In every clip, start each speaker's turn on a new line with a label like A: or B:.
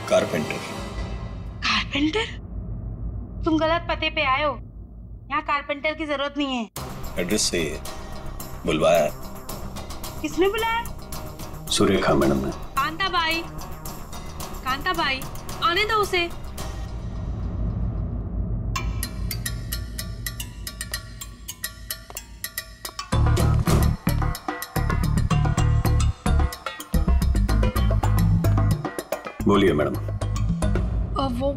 A: Carpenter.
B: Carpenter? तुम गलत पते पे आए हो। यहाँ कारपेंटर की जरूरत नहीं है।
A: एड्रेस सही है, बुलवाया है।
B: किसने बुलाया?
A: सुरेखा मैडम ने।
C: कांता भाई आने दो उसे।
A: बोलिए मैडम।
C: वो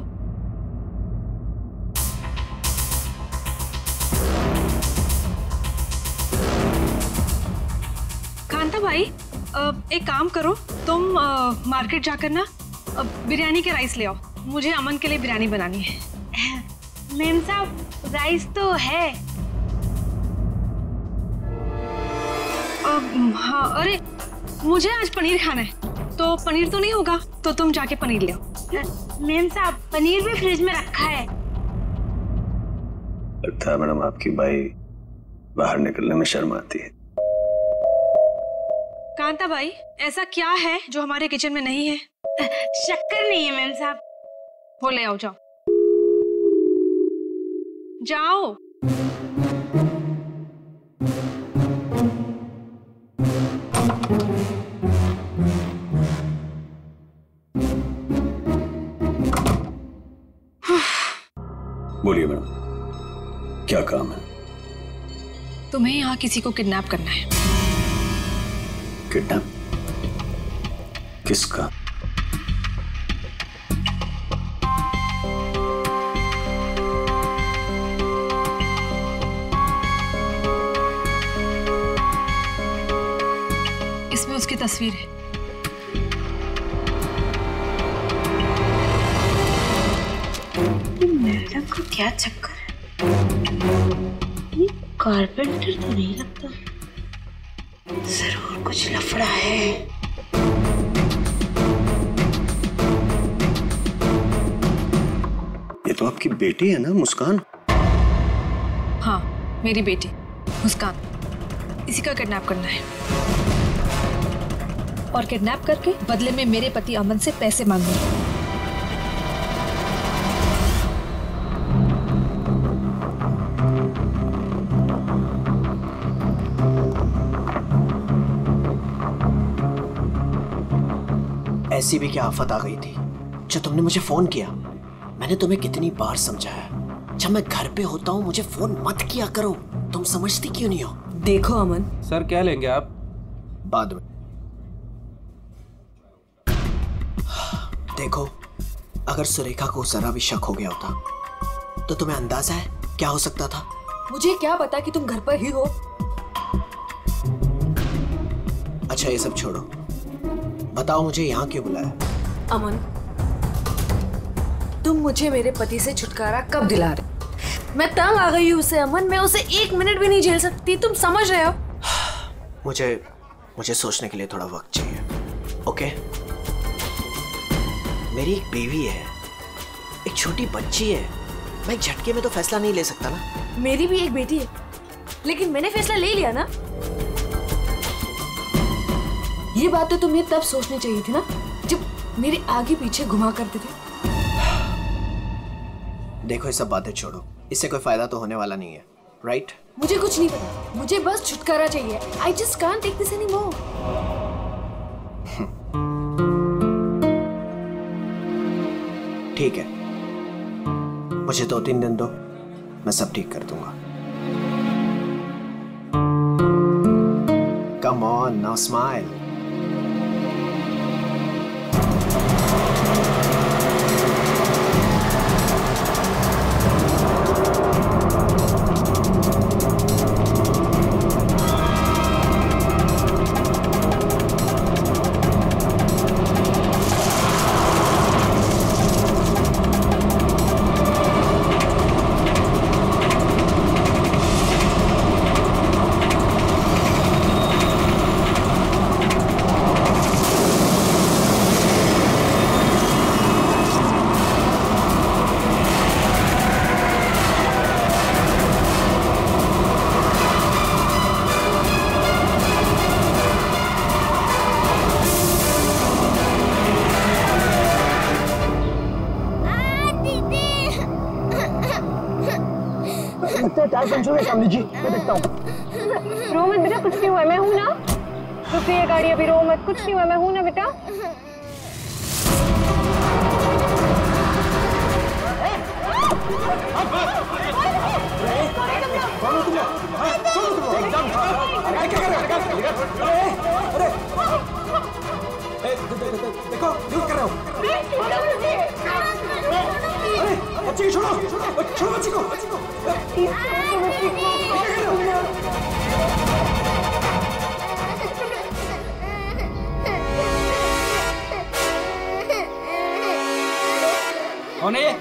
C: कांता भाई, एक काम करो, तुम मार्केट जाकर ना बिरयानी के राइस ले आओ। मुझे अमन के लिए बिरयानी बनानी है।
B: मैम साहब, राइस तो है।
C: हाँ, अरे मुझे आज पनीर खाना है, तो पनीर तो नहीं होगा, तो तुम जाके पनीर ले आओ।
B: मैम साहब, पनीर भी फ्रिज में रखा है।
A: लगता है मैडम आपकी बाई बाहर निकलने में शर्म आती है।
C: कांता भाई, ऐसा क्या है जो हमारे किचन में नहीं है?
B: शक्कर नहीं है मैम साहब।
C: वो ले आओ, जाओ जाओ।
A: बोलिए मैडम, क्या काम है?
C: तुम्हें यहाँ किसी को किडनैप करना है।
A: किडनैप? किसका?
C: इसमें उसकी तस्वीर है।
B: मैडम को क्या चक्कर है? ये कारपेंटर तो नहीं लगता, जरूर कुछ लफड़ा है।
A: ये तो आपकी बेटी है ना, मुस्कान?
C: हाँ, मेरी बेटी मुस्कान। इसी का किडनैप करना है और किडनैप करके बदले में मेरे पति अमन से पैसे मांगूंगी।
D: ऐसी भी क्या आफत आ गई थी जो तुमने मुझे फोन किया? मैंने तुम्हें कितनी बार समझाया, जब मैं घर पे होता हूँ मुझे फोन मत किया करो। तुम समझती क्यों नहीं हो?
E: देखो अमन।
F: सर क्या लेंगे आप?
D: बाद में। देखो, अगर सुरेखा को जरा भी शक हो गया होता तो तुम्हें अंदाजा है क्या हो सकता था?
E: मुझे क्या पता कि तुम घर पर ही हो।
D: अच्छा, ये सब छोड़ो, बताओ मुझे यहाँ क्यों बुलाया?
E: अमन, तुम मुझे मेरे पति से छुटकारा कब दिला रहे? मैं तंग आ गई हूँ उसे अमन, मैं उसे 1 मिनट भी नहीं झेल सकती, तुम समझ रहे हो?
D: मुझे सोचने के लिए थोड़ा वक्त चाहिए, ओके? मेरी एक बेबी है, एक छोटी बच्ची है, मैं एक झटके में तो फैसला नहीं ले सकता ना।
E: मेरी भी एक बेटी है, लेकिन मैंने फैसला ले लिया ना। ये बात तो तुम्हें तब सोचनी चाहिए थी ना, जब मेरे आगे पीछे घुमा करते थे।
D: देखो, ये सब बातें छोड़ो, इससे कोई फायदा तो होने वाला नहीं है, राइट?
E: मुझे कुछ नहीं पता, मुझे बस छुटकारा चाहिए। I just can't take this anymore.
D: ठीक है, मुझे 2-3 दिन दो, मैं सब ठीक कर दूंगा। Come on, now smile. लगता है टायर पंचर है कमली जी, मैं देखता हूँ।
F: रो मत बेटा, कुछ नहीं हुआ, मैं हूँ ना। रुकिए गाड़ी, अभी रो मत, कुछ नहीं हुआ, मैं हूँ ना बेटा।
D: देखो क्यों कर रहे हो? अरे बच्चे को छोड़ो, छोड़ो बच्चे को।
G: कौन है ये?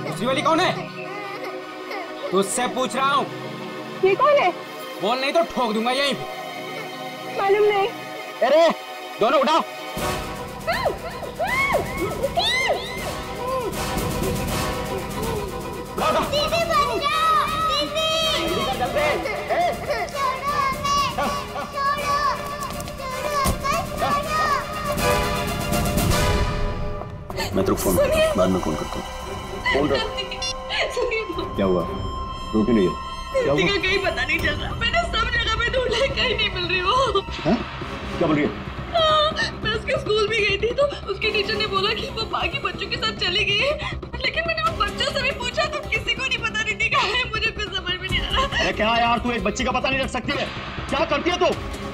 G: दूसरी वाली कौन है? तुझसे पूछ रहा हूँ।
F: ये कौन है?
G: बोल नहीं तो ठोक दूंगा यहीं पे।
F: मालूम नहीं।
G: अरे दोनों उठाओ।
H: दीदी बचाओ, दीदी। छोड़ो हमें, छोड़ो,
A: मैं तो फोन बाद में फोन करता हूँ। बोल रहा क्या हुआ? रो क्यों नहीं है? क्या हुआ?
C: कहीं पता नहीं चल रहा, मैंने सब जगह पे ढूंढा, कहीं नहीं मिल रही वो।
A: क्या बोल रही है?
C: मैं उसके स्कूल भी गई थी तो उसके टीचर ने बोला कि वो बाकी बच्चों के साथ चली गई है, लेकिन मैंने उन बच्चों से भी पूछा तो किसी को नहीं पता, नहीं कहा है। मुझे कुछ समझ में नहीं आ रहा।
A: अरे क्या यार, तू एक बच्ची का पता नहीं रख सकती है? क्या करती है तू?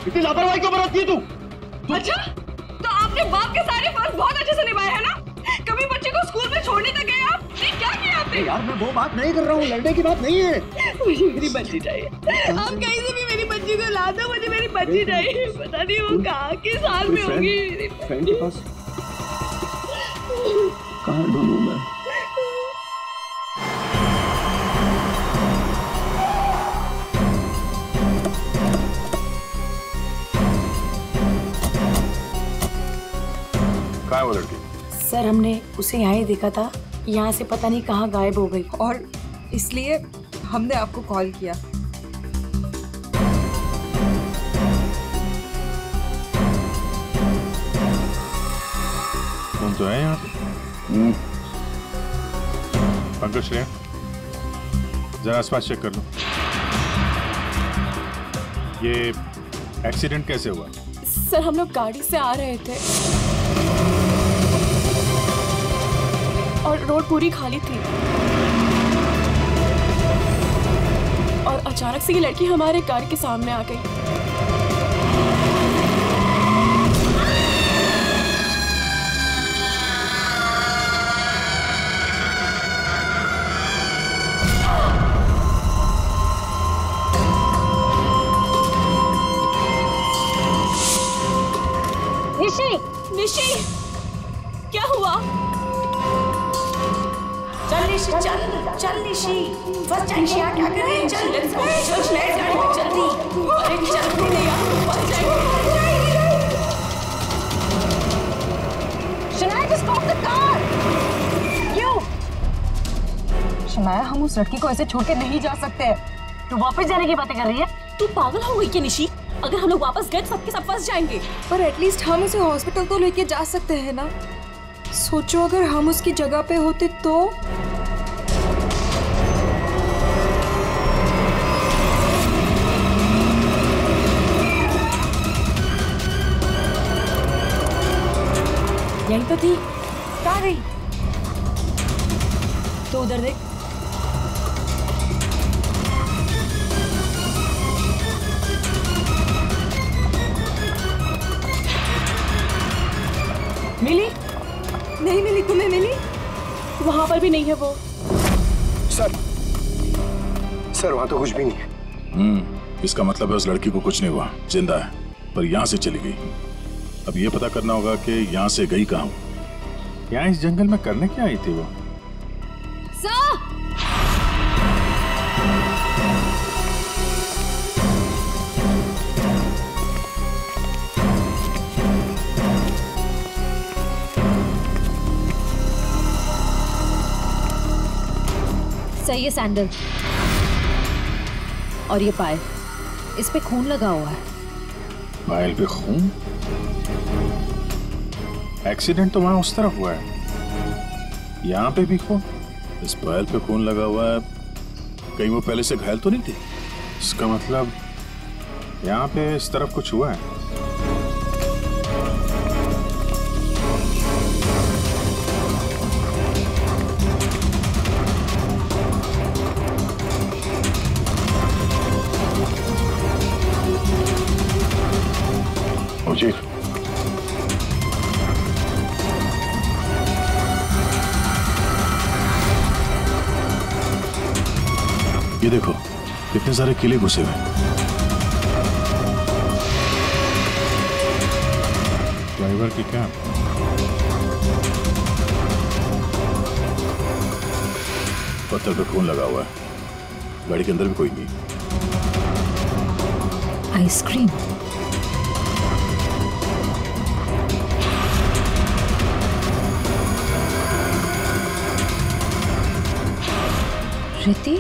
A: इतनी लापरवाही क्यों बरतती है तू?
C: अच्छा, तो आपने बाप के सारे फर्ज बहुत अच्छे से निभाए हैं ना? कभी बच्चे को स्कूल में छोड़ने तक गए आप? नहीं, क्या किया आपने?
D: यार मैं वो बात नहीं कर रहा हूँ, लड़ने की बात नहीं है।
C: मुझे मेरी बच्ची चाहिए। आप कहीं से भी मेरी बच्ची को ला दो, मुझे मेरी बच्ची चाहिए। पता नहीं वो कहाँ किस हाल में होगी।
A: फ्रेंड के पास कहाँ ढूंढूं मैं?
I: कहाँ है वो लड़की?
E: सर हमने उसे यहाँ ही देखा था, यहाँ से पता नहीं कहाँ गायब हो गई,
J: और इसलिए हमने आपको कॉल किया।
I: तुम तो है यहाँ पे। पंकज श्रेया, जरा आसपास चेक कर लो। ये एक्सीडेंट कैसे हुआ?
E: सर हम लोग गाड़ी से आ रहे थे और रोड पूरी खाली थी और अचानक से ये लड़की हमारे गाड़ी के सामने आ गई। निशी, क्या हुआ? चल निशी, चल निशी, बस जाइए, क्या कर रही है? चल लेट्स गो, चल जल्दी, अरे जल्दी ले यार, बस जाइए।
F: Shanaya, just stop the car! क्यों? शनाया, हम उस लड़की को ऐसे छोड़ के नहीं जा सकते।
E: तू वापस जाने की बातें कर रही है? तू पागल हो गई क्या निशी? अगर हम लोग वापस गए सबके सब फंस जाएंगे।
J: पर एटलीस्ट हम उसे हॉस्पिटल तो लेके जा सकते हैं ना। सोचो अगर हम उसकी जगह पे होते तो।
E: यही तो थी, कहाँ गई? तो उधर देख। मिली? नहीं मिली, तुम्हें मिली? वहां पर भी नहीं है वो।
D: सर वहां तो कुछ भी नहीं है।
I: इसका मतलब है उस लड़की को कुछ नहीं हुआ, जिंदा है, पर यहाँ से चली गई। अब ये पता करना होगा कि यहाँ से गई कहाँ। यहाँ इस जंगल में करने क्या आई थी वो?
E: सही है सैंडल, और ये पायल, इस पे खून लगा हुआ है।
I: पायल पे खून? एक्सीडेंट तो वहां उस तरफ हुआ है, यहाँ पे भी खून? इस पायल पे खून लगा हुआ है, कहीं वो पहले से घायल तो नहीं थी? इसका मतलब यहाँ पे इस तरफ कुछ हुआ है। मुजीब, ये देखो कितने सारे किले घुसे हुए। ड्राइवर की क्या? पत्थर पे खून लगा हुआ है। गाड़ी के अंदर भी कोई नहीं।
J: आइसक्रीम। रिति?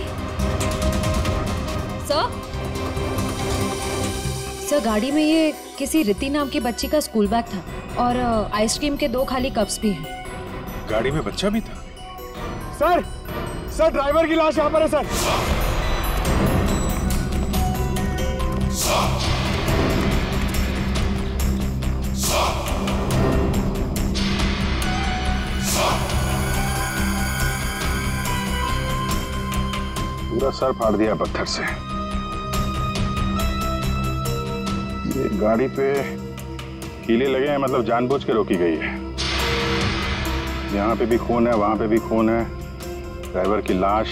J: सर गाड़ी में ये किसी रिति नाम की बच्ची का स्कूल बैग था और आइसक्रीम के 2 खाली कप्स भी हैं।
I: गाड़ी में बच्चा भी था?
G: सर ड्राइवर की लाश यहाँ पर है सर।
I: पूरा सर फाड़ दिया पत्थर से। ये गाड़ी पे कीले लगे हैं, मतलब जानबूझ के रोकी गई है। यहाँ पे भी खून है, वहां पे भी खून है, ड्राइवर की लाश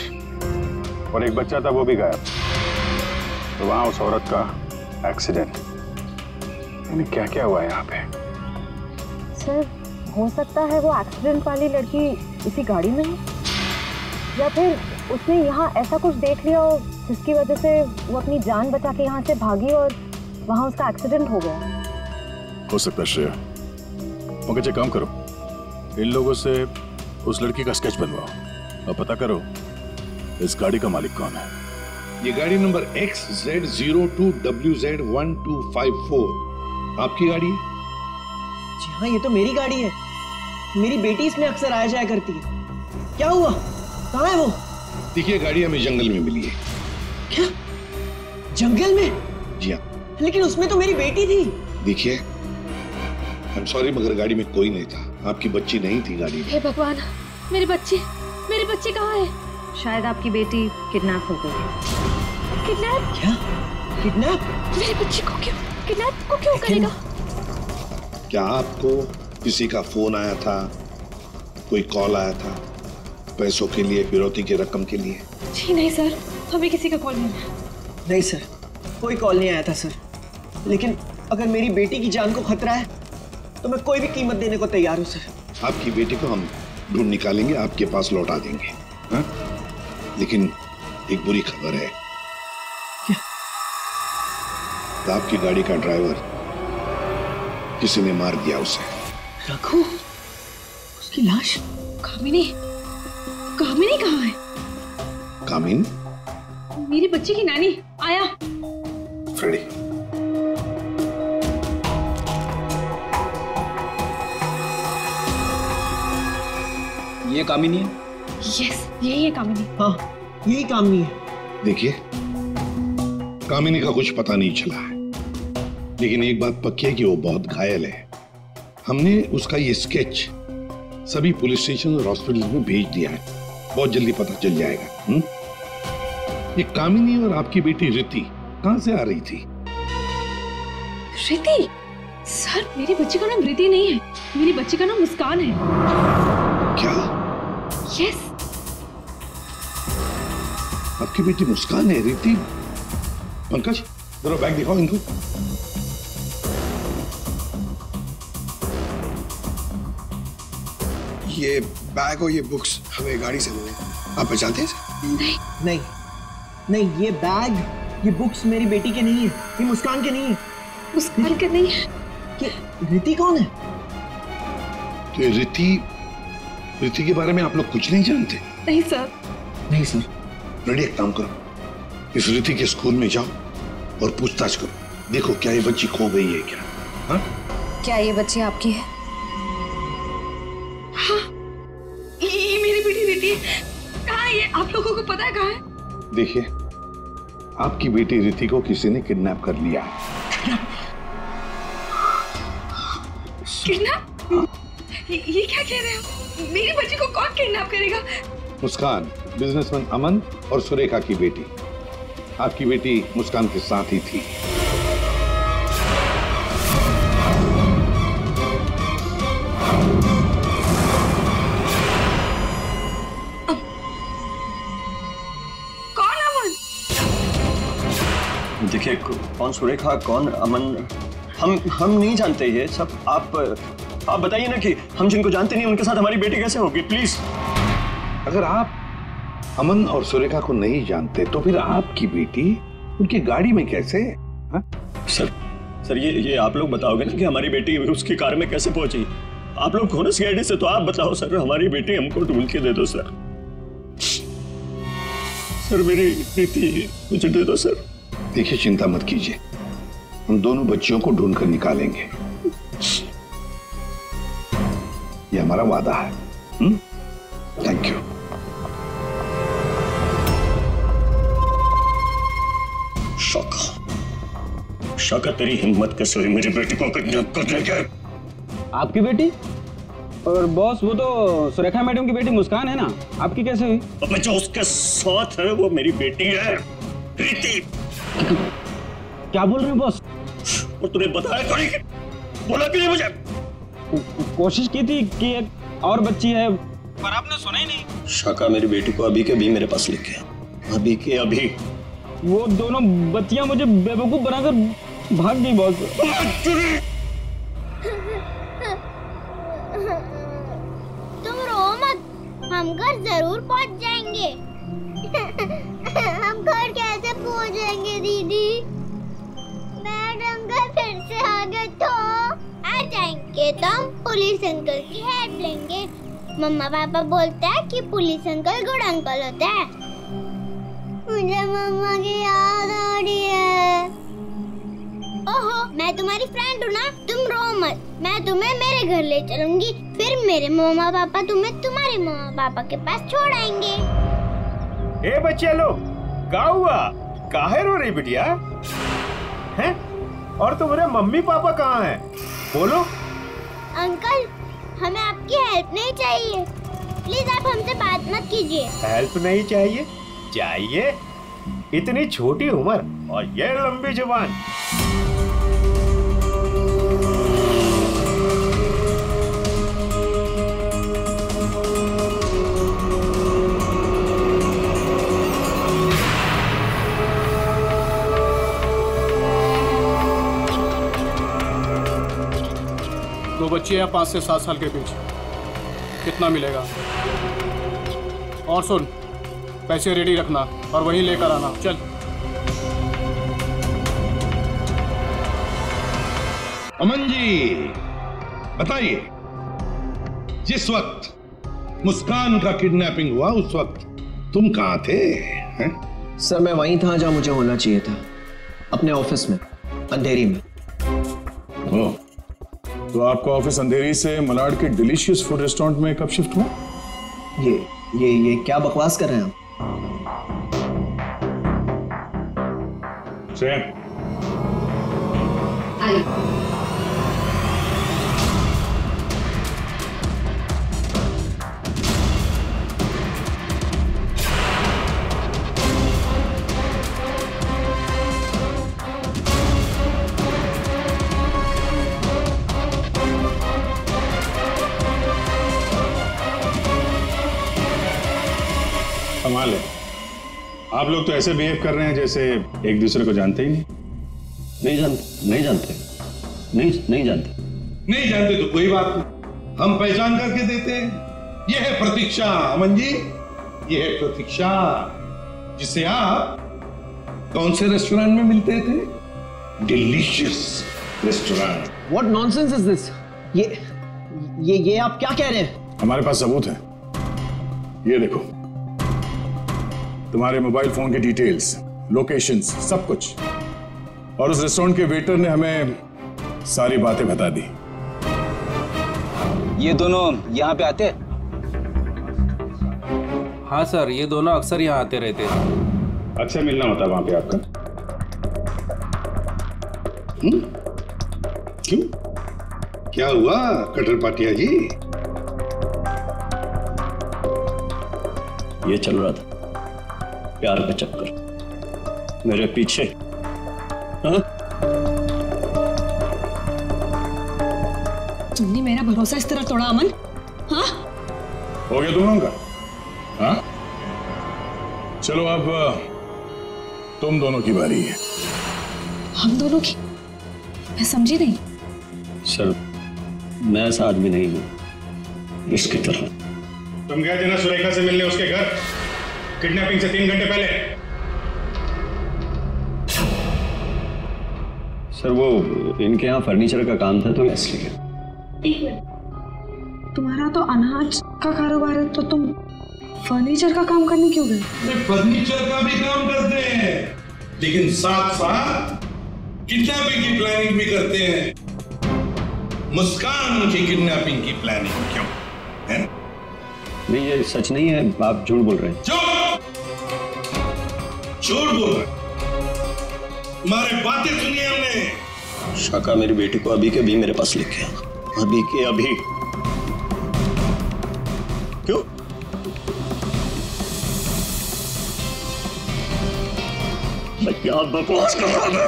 I: और एक बच्चा था वो भी गायब। तो वहां उस औरत का एक्सीडेंट। यानी क्या क्या हुआ है यहाँ पे?
F: सर हो सकता है वो एक्सीडेंट वाली लड़की इसी गाड़ी में है, या फिर उसने यहाँ ऐसा कुछ देख लिया हो जिसकी वजह से वो अपनी जान बचा के यहाँ से भागी और वहाँ उसका एक्सीडेंट हो गया।
I: हो सकता है श्रेया। मगर एक काम करो, इन लोगों से उस लड़की का स्केच बनवाओ और पता करो इस गाड़ी का मालिक कौन है।
K: ये गाड़ी नंबर XZ02WZ1254 आपकी गाड़ी है?
D: जी हाँ, ये तो मेरी गाड़ी है। मेरी बेटी इसमें अक्सर आया जाया करती है। क्या हुआ? कहाँ है वो?
K: देखिए, गाड़ी हमें जंगल में मिली है।
D: क्या? जंगल में?
K: जी हाँ।
D: लेकिन उसमें तो मेरी बेटी थी।
K: देखिए, आई एम सॉरी मगर गाड़ी में कोई नहीं था। आपकी बच्ची नहीं थी गाड़ी में।
J: हे भगवान, मेरी बच्ची कहाँ है?
F: शायद आपकी बेटी किडनैप हो गई।
J: किडनैप?
D: क्या? किडनैप?
J: मेरी बच्ची को क्यों करेगा?
K: क्या आपको किसी का फोन आया था, कोई कॉल आया था पैसों के लिए, फिरौती की रकम के लिए?
J: जी नहीं सर, हमें किसी का कॉल नहीं आया।
D: नहीं सर, कोई कॉल नहीं आया था सर। लेकिन अगर मेरी बेटी की जान को खतरा है तो मैं कोई भी कीमत देने को तैयार हूँ सर।
K: आपकी बेटी को हम ढूंढ निकालेंगे, आपके पास लौटा देंगे। हाँ? लेकिन एक बुरी खबर है।
D: क्या?
K: तो आपकी गाड़ी का ड्राइवर किसी ने मार दिया उसे।
D: रघु? उसकी लाश?
J: कामिनी कहाँ है?
K: कामिनी?
J: मेरी बच्ची की नानी आया।
K: फ्रेडी,
A: ये कामिनी है?
J: यस, यही है कामिनी।
D: हाँ, यही कामिनी है।
K: देखिए, कामिनी का कुछ पता नहीं चला है, लेकिन एक बात पक्की है कि वो बहुत घायल है। हमने उसका ये स्केच सभी पुलिस स्टेशन और हॉस्पिटल में भेज दिया है। बहुत जल्दी पता चल जाएगा। ये कामिनी और आपकी बेटी रिति कहां से आ रही थी?
J: रिति? सर, मेरी बच्ची का नाम रिति नहीं है, मेरी बच्ची का नाम मुस्कान है।
K: क्या?
J: यस।
K: आपकी बेटी मुस्कान है? रिति? पंकज, जरा बैग दिखाओ इनको।
L: ये बैग और ये बुक्स हमें गाड़ी से मिले। आप पहचानते हैं?
D: नहीं, ये बैग, ये बुक्स मेरी बेटी के नहीं है, ये मुस्कान के नहीं है।
J: मुस्कान के नहीं है?
D: ये रिति कौन है?
K: तो ये रिति के बारे में आप लोग कुछ नहीं जानते?
J: नहीं सर।
K: रेडी, एक काम करो, इस रिति के स्कूल में जाओ और पूछताछ करो। देखो क्या ये बच्ची खो गई है क्या? हाँ?
J: क्या ये बच्ची आपकी है?
C: हाँ, ये मेरी बेटी रिति। कहाँ है ये? आप लोगों को पता है कहाँ है?
K: देखिए, आपकी बेटी रिति को किसी ने किडनैप कर लिया है।
C: किडनैप? ये क्या कह रहे हो? मेरी बच्ची को कौन किडनैप करेगा?
K: मुस्कान, बिजनेसमैन अमन और सुरेखा की बेटी। आपकी बेटी मुस्कान के साथ ही थी।
A: देखिए, कौन सुरेखा कौन अमन, हम नहीं जानते ये सब। आप बताइए ना कि हम जिनको जानते नहीं उनके साथ हमारी बेटी कैसे होगी, प्लीज।
K: अगर आप अमन और सुरेखा को नहीं जानते तो फिर आपकी बेटी उनकी गाड़ी में कैसे?
A: सर ये आप लोग बताओगे ना कि हमारी बेटी उसकी कार में कैसे पहुंची? आप लोग हो ना सीआईडी से, तो आप बताओ सर, हमारी बेटी हमको ढूंढ के दे दो सर। सर मेरी बेटी मुझे दे दो सर।
K: देखिए, चिंता मत कीजिए, हम दोनों बच्चियों को ढूंढ कर निकालेंगे। ये हमारा वादा है। Thank you.
A: शौका, तेरी हिम्मत कैसे हुई मेरी बेटी को किडनैप करने की?
G: आपकी बेटी? और बॉस, वो तो सुरेखा मैडम की बेटी मुस्कान है ना, आपकी कैसे हुई?
A: अब जो उसके साथ है वो मेरी बेटी है, प्रीति।
G: क्या बोल रहे हैं बॉस?
A: और तूने बताया थोड़ी, बोला क्यों नहीं मुझे?
G: कोशिश की थी कि एक और बच्ची है, पर आपने सुना ही नहीं।
A: शाका, मेरी बेटी को अभी के अभी मेरे पास लेके आ, अभी के अभी।
G: वो दोनों बच्चियां मुझे बेवकूफ बनाकर भाग गई बॉस।
H: तुम रो मत, हम घर जरूर पहुंच जाएंगे। हम घर कैसे पहुंचेंगे दीदी? मैडम घर फिर से आ गए तो आ जाएंगे तो हम पुलिस अंकल की हेल्प लेंगे। मम्मा पापा बोलते हैं कि पुलिस अंकल गुड अंकल होता है। मुझे मम्मा की याद आ रही है। ओहो, मैं तुम्हारी फ्रेंड हूँ ना, तुम रो मत, मैं तुम्हें मेरे घर ले चलूंगी, फिर मेरे मम्मा पापा तुम्हें तुम्हारे मम्मा पापा के पास छोड़ आएंगे।
M: ए बच्चे लोग, क्या हुआ? काहे रो रही बिटिया? हैं? और तुम्हारे मम्मी पापा कहाँ हैं? बोलो।
H: अंकल, हमें आपकी हेल्प नहीं चाहिए, प्लीज आप हमसे बात मत कीजिए।
M: हेल्प नहीं चाहिए? चाहिए? इतनी छोटी उम्र और ये लंबी जुबान।
N: दो बच्चे हैं 5 से 7 साल के बीच, कितना मिलेगा? और सुन, पैसे रेडी रखना और वहीं लेकर आना। चल।
K: अमन जी, बताइए, जिस वक्त मुस्कान का किडनैपिंग हुआ उस वक्त तुम कहाँ थे? हैं?
D: सर, मैं वहीं था जहाँ मुझे होना चाहिए था, अपने ऑफिस में, अंधेरी में।
I: ओह, तो आपका ऑफिस अंधेरी से मलाड के डिलीशियस फूड रेस्टोरेंट में कब शिफ्ट हुआ?
D: ये क्या बकवास कर रहे हैं आप?
I: कमाल है, आप लोग तो ऐसे बिहेव कर रहे हैं जैसे एक दूसरे को जानते ही नहीं।
A: नहीं जानते
K: नहीं जानते तो कोई बात नहीं, हम पहचान करके देते हैं। यह है प्रतीक्षा अमन जी, यह है प्रतीक्षा, जिसे आप कौन से रेस्टोरेंट में मिलते थे? Delicious restaurant.
D: What nonsense is this? ये आप क्या कह रहे हैं?
I: हमारे पास सबूत है, ये देखो, तुम्हारे मोबाइल फोन की डिटेल्स, लोकेशंस, सब कुछ। और उस रेस्टोरेंट के वेटर ने हमें सारी बातें बता दी।
O: ये दोनों यहाँ पे आते हैं?
N: हाँ सर, ये दोनों अक्सर यहाँ आते रहते हैं।
I: अच्छा मिलना होता है वहां पे आपका।
K: क्यों, क्या हुआ कटर पाटिया जी?
A: ये चल रहा था प्यार का चक्कर मेरे पीछे। हाँ?
C: तुमने मेरा भरोसा इस तरह तोड़ा अमन? हाँ?
I: हो गया तुम लोगों का? हाँ? चलो अब तुम दोनों की बारी है।
C: हम दोनों की? मैं समझी नहीं।
A: सर मैं ऐसा आदमी नहीं हूं इसकी तरह।
I: तुम गए थे ना सुरेखा से मिलने उसके घर किडनैपिंग से 3 घंटे पहले?
A: सर वो इनके यहाँ फर्नीचर का काम था तो इसलिए।
J: तुम्हारा तो अनाज का कारोबार है तो तुम फर्नीचर का काम करने क्यों गए?
K: फर्नीचर का भी काम करते हैं लेकिन साथ साथ किडनैपिंग की प्लानिंग भी करते हैं। मुस्कान की किडनैपिंग की प्लानिंग क्यों है?
A: नहीं ये सच नहीं है, आप झूठ बोल रहे हैं।
K: झूठ बोल रहे? तुम्हारे बातें सुनी हमने।
A: शाका मेरी बेटी को अभी के अभी मेरे पास लेके आ, अभी के अभी। क्यों? मैं क्या बकवास कर रहा था?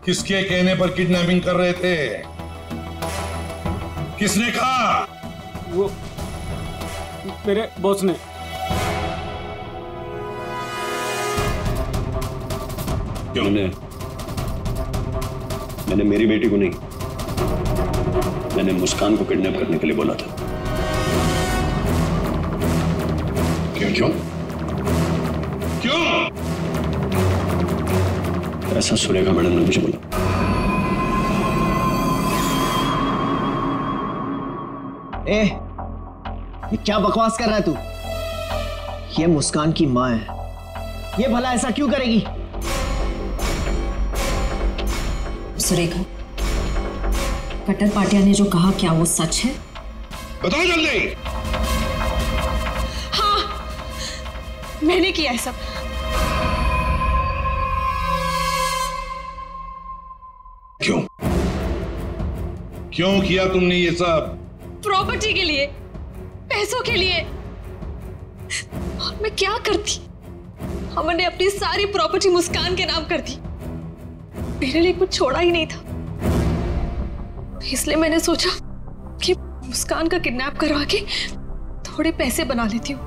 K: किसके कहने पर किडनैपिंग कर रहे थे? किसने कहा?
N: वो मेरे बॉस ने।
A: क्यों? मैंने मेरी बेटी को नहीं, मैंने मुस्कान को किडनैप करने के लिए बोला था।
K: क्यों क्यों क्यों?
A: ऐसा सुरेखा मैडम ने मुझे बोला।
D: ए, ये क्या बकवास कर रहा है तू? ये मुस्कान की माँ है, ये भला ऐसा क्यों करेगी?
E: सुरेखा, कटर पाटिया ने जो कहा क्या वो सच है?
K: बताओ जल्दी।
J: हाँ, मैंने किया है सब।
K: क्यों? क्यों किया तुमने ये सब?
J: प्रॉपर्टी के लिए, पैसों के लिए। और मैं क्या करती? हमने अपनी सारी प्रॉपर्टी मुस्कान के नाम कर दी। मेरे लिए कुछ छोड़ा ही नहीं था, इसलिए मैंने सोचा कि मुस्कान का किडनैप करवा के थोड़े पैसे बना लेती हूँ।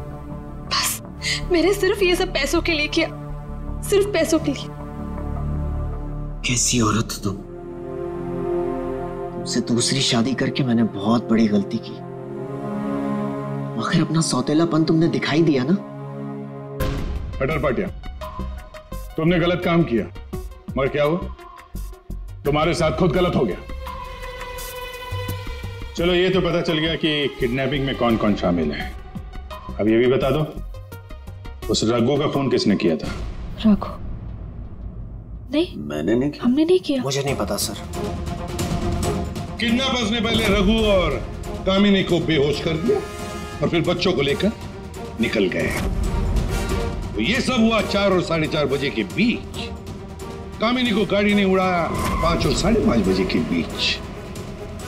J: बस मैंने सिर्फ ये सब पैसों के लिए किया, सिर्फ पैसों के लिए।
D: कैसी औरत हो तुम? तुमसे दूसरी शादी करके मैंने बहुत बड़ी गलती की। आखिर अपना सौतेलापन तुमने दिखाई दिया ना।
I: कटर पाटिया, तुमने गलत काम किया, मगर क्या हुआ? तुम्हारे साथ खुद गलत हो गया। चलो ये तो पता चल गया कि किडनैपिंग में कौन कौन शामिल है। अब ये भी बता दो, उस रघु का फोन किसने किया था?
J: रघु? नहीं,
A: मैंने नहीं किया।
J: हमने नहीं किया।
D: मुझे नहीं पता सर।
K: किडनैपर्स ने पहले रघु और कामिनी को बेहोश कर दिया और फिर बच्चों को लेकर निकल गए। तो ये सब हुआ 4 और 4:30 बजे के बीच। कामिनी को गाड़ी ने उड़ाया 5 और 5:30 बजे के बीच।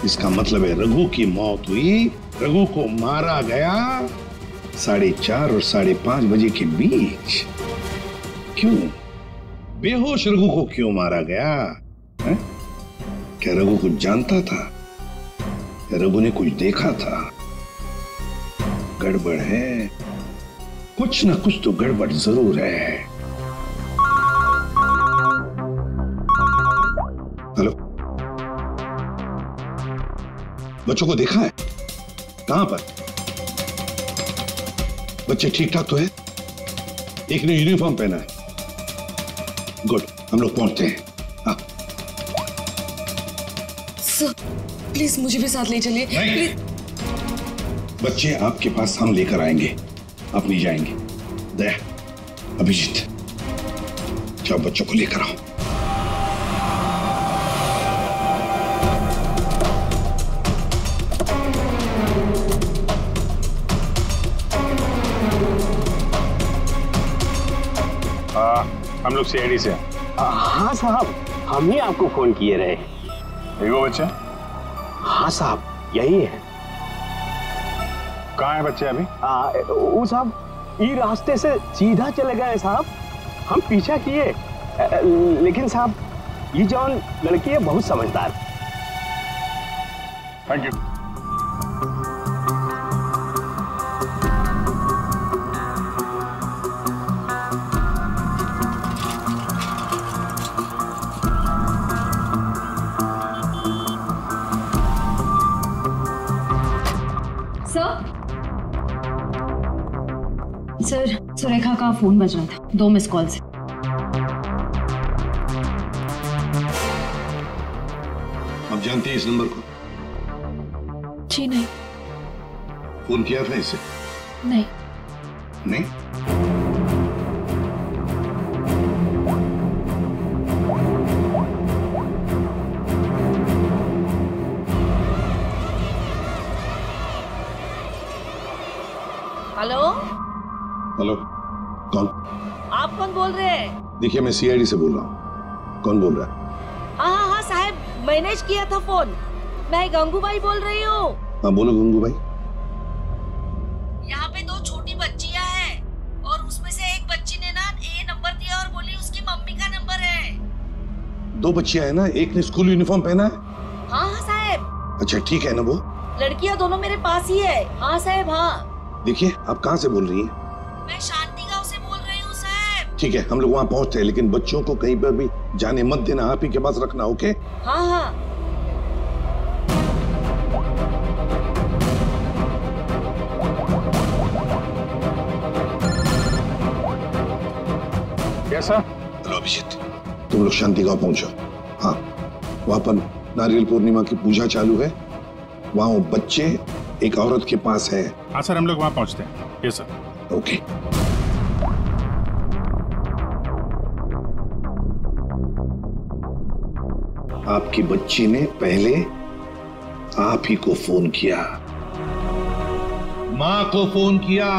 K: इसका मतलब है रघु की मौत हुई, रघु को मारा गया 4:30 और 5:30 बजे के बीच। क्यों? बेहोश रघु को क्यों मारा गया है? क्या रघु कुछ जानता था? क्या रघु ने कुछ देखा था? गड़बड़ है, कुछ ना कुछ तो गड़बड़ जरूर है। हेलो, बच्चों को देखा है? कहां पर? बच्चे ठीक ठाक तो है? एक ने यूनिफॉर्म पहना है। गुड, हम लोग पहुंचते हैं। हाँ।
J: सर, प्लीज मुझे भी साथ ले चलिए।
K: नहीं, बच्चे आपके पास हम लेकर आएंगे, आप नहीं जाएंगे। दया, अभिजीत, जाओ बच्चों को लेकर आओ।
I: हम लोग सीआईडी से हैं।
O: हाँ साहब, हम ही आपको फोन किए रहे।
I: वो बच्चा?
O: हाँ साहब, यही है।
I: कहाँ है बच्चे अभी?
O: वो साहब ये रास्ते से सीधा चले गए साहब, हम पीछा किए, लेकिन साहब ये जौन लड़की है बहुत समझदार।
I: Thank you.
F: सर, सुरेखा का फोन बज रहा था 2 मिस कॉल से।
K: आप जानती हैं इस नंबर को?
J: जी नहीं।
K: फोन किया था इसे?
J: नहीं।
K: नहीं?
E: हेलो
K: हेलो, कौन?
E: आप कौन बोल रहे हैं?
K: देखिए मैं सीआईडी से बोल रहा हूँ। कौन बोल रहा है?
E: हाँ साहब, मैंने किया था फोन। मैं गंगूबाई बोल रही हूँ।
K: हाँ बोलो गंगूबाई।
E: यहाँ पे 2 छोटी बच्चियाँ हैं और उसमें से एक बच्ची ने ना ये नंबर दिया और बोली उसकी मम्मी का नंबर है।
K: 2 बच्चियाँ हैं ना, एक ने स्कूल यूनिफॉर्म पहना है।
E: हाँ साहब।
K: अच्छा ठीक है ना, वो
E: लड़कियाँ दोनों मेरे पास ही है। हाँ साहब। हाँ
K: देखिए, आप कहाँ से बोल रही हैं?
E: मैं शांति गांव से बोल रही हूँ साहब।
K: ठीक है, हम लोग वहाँ पहुँचते हैं, लेकिन बच्चों को कहीं पर भी जाने मत देना, आप ही के पास रखना। ओके?
E: हाँ हाँ।
I: कैसा?
K: हेलो अभिजीत, तुम लोग शांति गांव पहुंचो। हाँ, वहाँ पर नारियल पूर्णिमा की पूजा चालू है। वहाँ वो बच्चे एक औरत के पास है।
I: हाँ सर, हम लोग वहाँ पहुँचते हैं। Yes sir.
K: ओके। आपकी बच्ची ने पहले आप ही को फोन किया, माँ को फोन किया।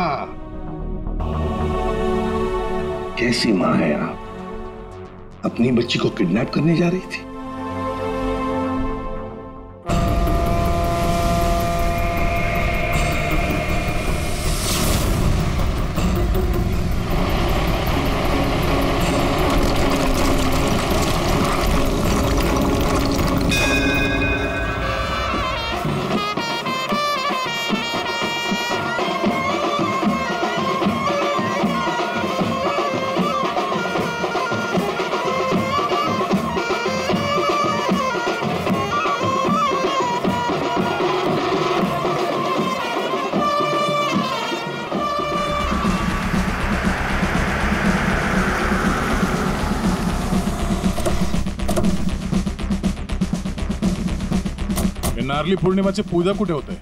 K: कैसी माँ है आप? अपनी बच्ची को किडनैप करने जा रही थी।
I: नारली पौर्णिमाचे पूजा कुठे होते?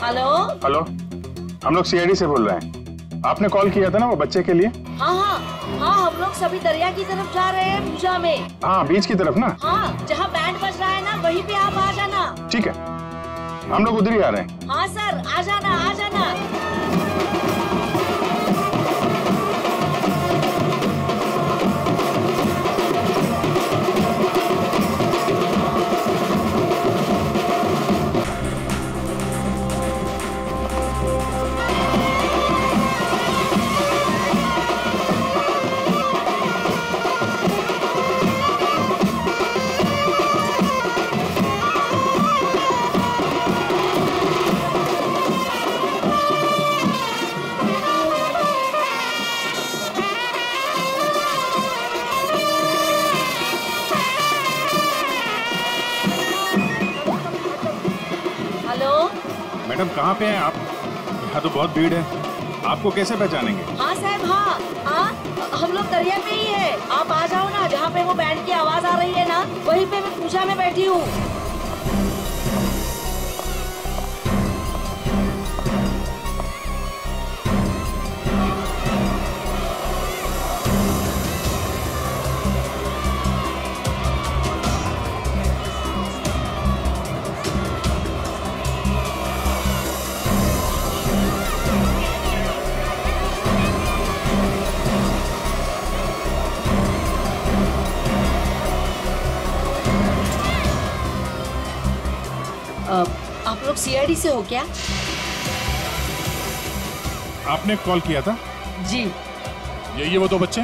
E: हेलो
I: हेलो, हम लोग सीआईडी से बोल रहे हैं। आपने कॉल किया था ना वो बच्चे के लिए?
E: हाँ हाँ हाँ, हम लोग सभी दरिया की तरफ जा रहे हैं पूजा में।
I: हाँ, बीच की तरफ ना?
E: हाँ, जहाँ बैंड बज रहा है ना वहीं पे आप आ जाना।
I: ठीक है, हम लोग उधर ही आ रहे हैं।
E: हाँ सर, आ जाना आ जाना।
I: मैडम कहाँ पे हैं आप? यहाँ तो बहुत भीड़ है, आपको कैसे पहचानेंगे?
E: हाँ साहब, हाँ हाँ, हम लोग दरिया पे ही है। आप आ जाओ ना, जहाँ पे वो बैंड की आवाज आ रही है ना वहीं पे मैं पूजा में बैठी हूँ। लोग सीआईडी से हो क्या?
I: आपने कॉल किया था?
E: जी।
I: यही है वो दो बच्चे?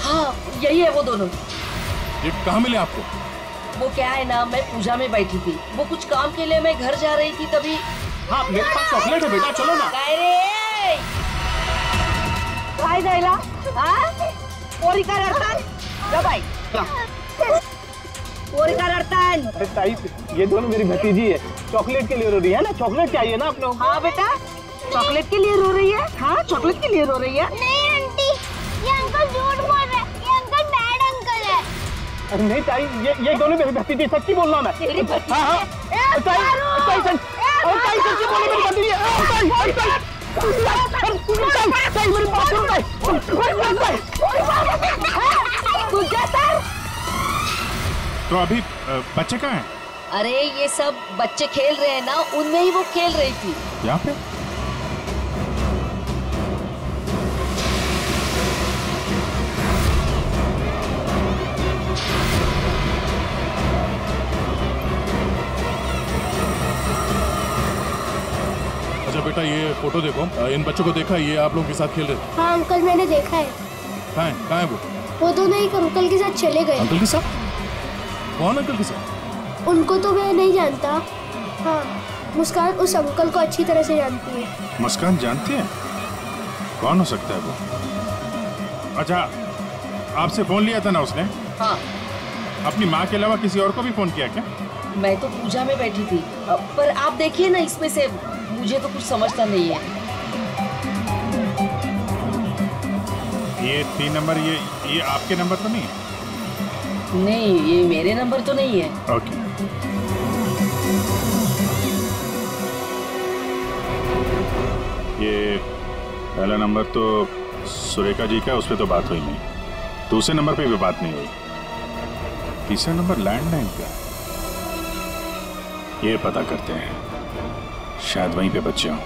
E: हाँ यही है वो दोनों।
I: ये कहाँ मिले आपको?
E: वो क्या है ना, मैं पूजा में बैठी थी, वो कुछ काम के लिए मैं घर जा रही थी तभी।
N: हाँ मेरे पास चॉकलेट है बेटा, चलो ना।
F: काय जायला? हाँ? पोरी का रडतान? जा बाई। पोरी का रडतान?
O: अरे ताई, ये दोनों मेरी भतीजी है, चॉकलेट के लिए रो रही है ना, चॉकलेट चाहिए ना आप लोग?
F: हाँ बेटा, चॉकलेट के लिए रो रही है? हाँ चॉकलेट के लिए रो रही है?
H: नहीं आंटी, ये अंकल झूठ बोल रहे हैं, ये अंकल बैड अंकल है।
O: अरे नहीं ताई, ये दोनों मेरी भतीजी, सच्ची बोल रहा मैं। हाँ हाँ। ताई सच्ची बोलो मेरी भतीजी। ताई मेरी बात सुनो ताई।
I: तो अभी बच्चे कहाँ हैं?
E: अरे ये सब बच्चे खेल रहे हैं ना, उनमें ही वो खेल रही थी।
I: यहाँ पे? अच्छा बेटा ये फोटो देखो, इन बच्चों को देखा, ये आप लोगों के साथ खेल रहे थे?
H: हाँ अंकल मैंने देखा है।
I: कहाँ है
H: वो दोनों एक अंकल के साथ चले गए।
I: अंकल के साथ? कौन अंकल के साथ?
H: उनको तो मैं नहीं जानता। हाँ मुस्कान उस अंकल को अच्छी तरह से जानती है।
I: मुस्कान जानती है? कौन हो सकता है वो? अच्छा आपसे फोन लिया था ना उसने?
E: हाँ।
I: अपनी माँ के अलावा किसी और को भी फोन किया क्या?
E: मैं तो पूजा में बैठी थी, पर आप देखिए ना, इसमें से मुझे तो कुछ समझता नहीं है।
I: ये 3 नंबर, ये आपके नंबर तो नहीं है?
E: नहीं ये मेरे नंबर तो नहीं है।
I: ओके। ये पहला नंबर तो सुरेखा जी का, उस पर तो बात हुई नहीं। दूसरे नंबर पे भी बात नहीं हुई। तीसरा नंबर लैंडलाइन का, ये पता करते हैं, शायद वहीं पे बच्चे हों।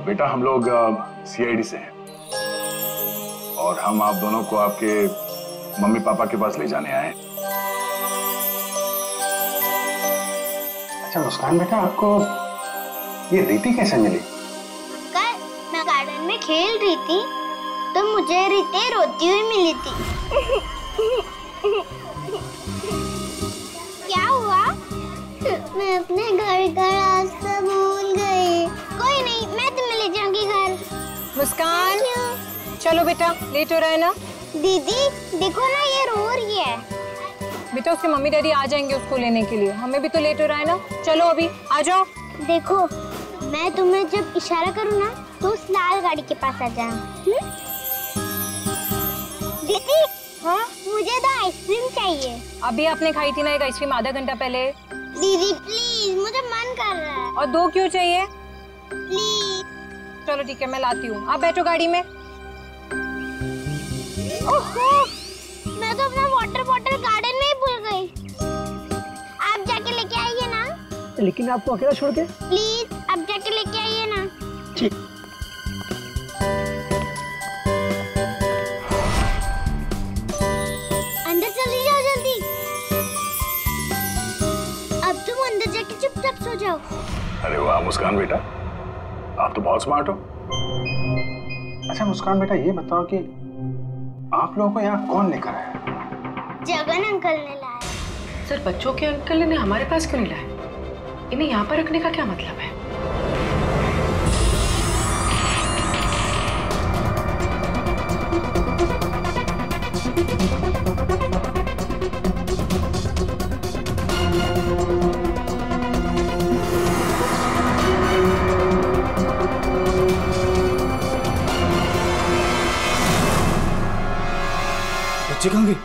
I: बेटा हम लोग सीआईडी से हैं और हम आप दोनों को आपके मम्मी पापा के पास ले जाने आए।
O: अच्छा मुस्कान बेटा, आपको ये रीति कैसे मिली?
H: कल मैं गार्डन में खेल रही थी तो मुझे रीति रोती हुई मिली थी। क्या हुआ? मैं अपने घर का रास्ता भूल गई। कोई नहीं, मैं तुम्हें ले जाऊंगी घर।
F: मुस्कान चलो बेटा, लेट हो रहा है ना।
H: दीदी देखो ना, ये रो रही है।
F: बेटा उसके मम्मी डैडी आ जाएंगे उसको लेने के लिए, हमें भी तो लेट हो रहा है ना। चलो अभी आ जाओ।
H: देखो मैं तुम्हें जब इशारा करूँ ना तो उस लाल गाड़ी के पास आ जाना। दीदी
F: हाँ
H: मुझे तो आइसक्रीम चाहिए।
F: अभी आपने खाई थी ना एक आइसक्रीम आधा घंटा पहले।
H: दीदी प्लीज, मुझे मन कर रहा है।
F: और 2 क्यों चाहिए?
H: प्लीज।
F: चलो ठीक है, मैं लाती हूँ, आप बैठो गाड़ी में।
H: ओहो, मैं तो अपना वाटर बॉटल गार्डन में ही भूल गई। आप जाके लेके आइए ना।
O: लेकिन आपको अकेला छोड़ के?
H: प्लीज आप जाके लेके आइए ना।
O: ठीक।
H: अंदर चली जाओ जल्दी। अब तुम अंदर जाके चुपचाप सो जाओ।
I: अरे वाह मुस्कान बेटा, आप तो बहुत स्मार्ट हो।
N: अच्छा मुस्कान बेटा, ये बताओ कि आप लोगों को यहाँ कौन लेकर आया?
H: जगन अंकल ने लाया।
E: सर बच्चों के अंकल ने हमारे पास क्यों नहीं लाया? इन्हें यहाँ पर रखने का क्या मतलब है?
P: बच्चे कहाँ गए?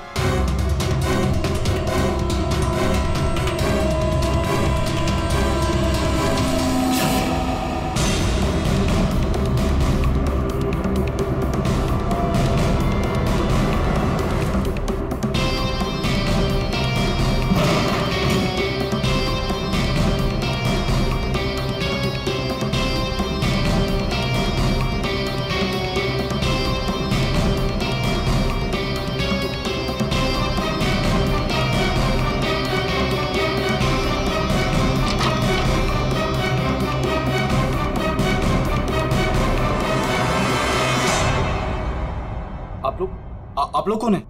P: आप लोग कौन है?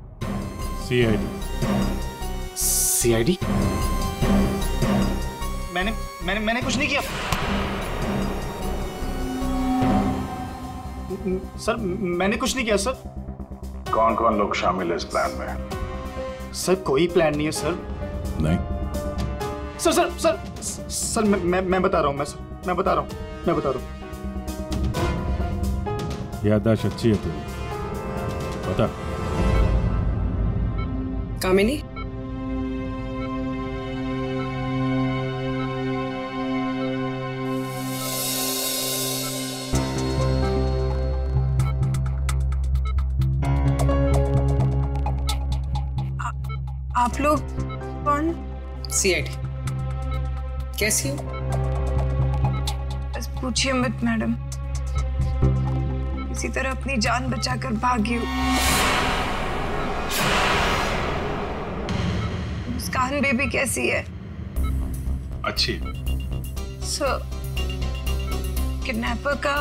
I: सीआईडी।
P: सीआईडी? मैंने कुछ नहीं किया सर, मैंने कुछ नहीं किया सर।
I: कौन कौन लोग शामिल है इस प्लान में?
P: सर कोई प्लान नहीं है सर।
I: नहीं
P: सर सर सर सर मैं बता रहा हूँ, मैं बता रहा हूँ।
I: याददाश्त अच्छी है तेरी, बता।
E: कामिनी,
J: आप लोग कौन?
E: सीआईडी। कैसी हो?
J: बस पूछिए मत मैडम, इसी तरह अपनी जान बचाकर भागी हूँ। मुस्कान बेबी कैसी है?
I: अच्छी।
J: सर, किडनैपर का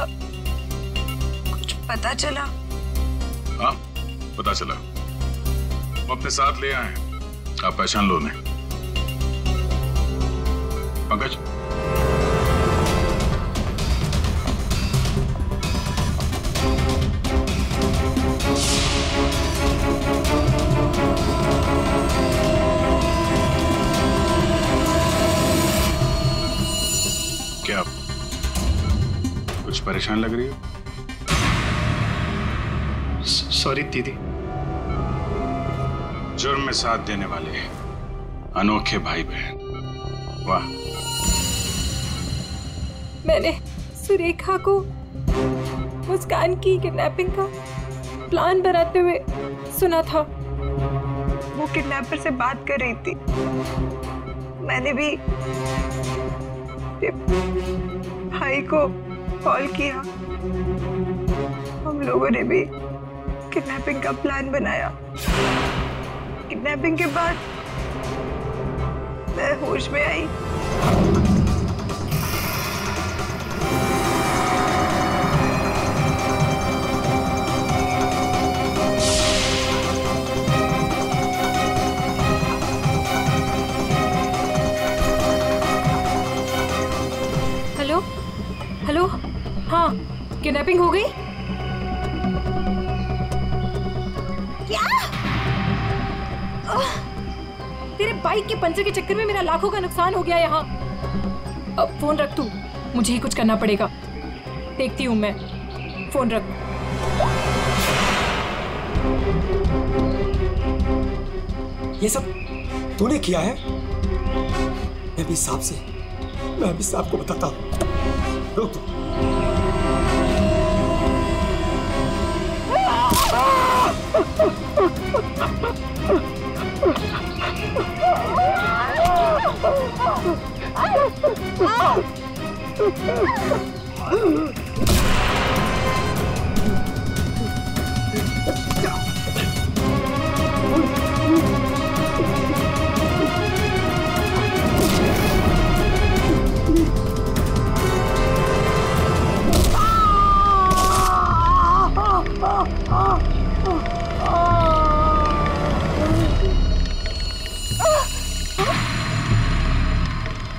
J: कुछ पता चला?
I: हाँ पता चला, वो अपने साथ ले आए हैं, आप पहचान लो उन्हें। पंकज, क्या कुछ परेशान लग रही हो?
P: सॉरी दीदी।
I: जुर्म में साथ देने वाले अनोखे भाई बहन, वाह।
J: मैंने सुरेखा को मुस्कान की किडनैपिंग का प्लान बनाते हुए सुना था। वो किडनैपर से बात कर रही थी। मैंने भी भाई को कॉल किया। हम लोगों ने भी किडनैपिंग का प्लान बनाया। किडनैपिंग के बाद मैं होश में आई। हेलो हेलो, हाँ किडनैपिंग हो गई? क्या? तेरे बाइक के पंचर के चक्कर में मेरा लाखों का नुकसान हो गया यहाँ। अब फोन रख तू, मुझे ही कुछ करना पड़ेगा। देखती हूँ मैं, फोन रख।
L: ये सब तूने किया है? मैं भी साहब को बताता हूँ। रुक तू।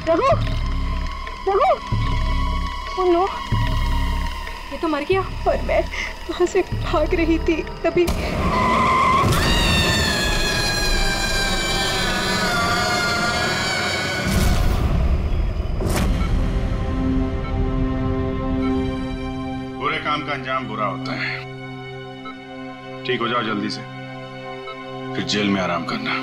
J: रघु, रघु, ओह नो, ये तो मर गया। और मैं वहां से भाग रही थी तभी।
I: बुरे काम का अंजाम बुरा होता है। ठीक हो जाओ जल्दी से, फिर जेल में आराम करना।